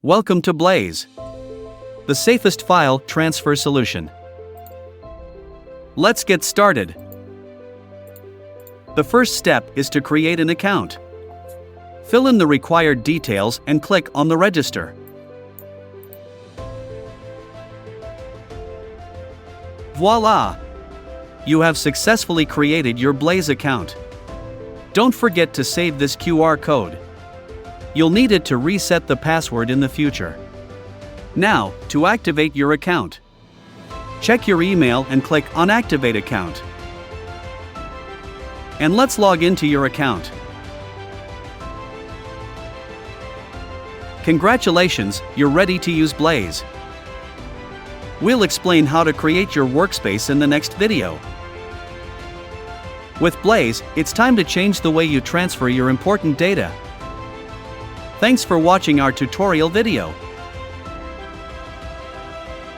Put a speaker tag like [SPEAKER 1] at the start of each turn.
[SPEAKER 1] Welcome to Blaze, the safest file transfer solution. Let's get started. The first step is to create an account. Fill in the required details and click on the Register. Voila! You have successfully created your Blaze account. Don't forget to save this QR code. You'll need it to reset the password in the future. Now, to activate your account. Check your email and click on Activate Account. And let's log into your account. Congratulations, you're ready to use Blaze. We'll explain how to create your workspace in the next video. With Blaze, it's time to change the way you transfer your important data. Thanks for watching our tutorial video.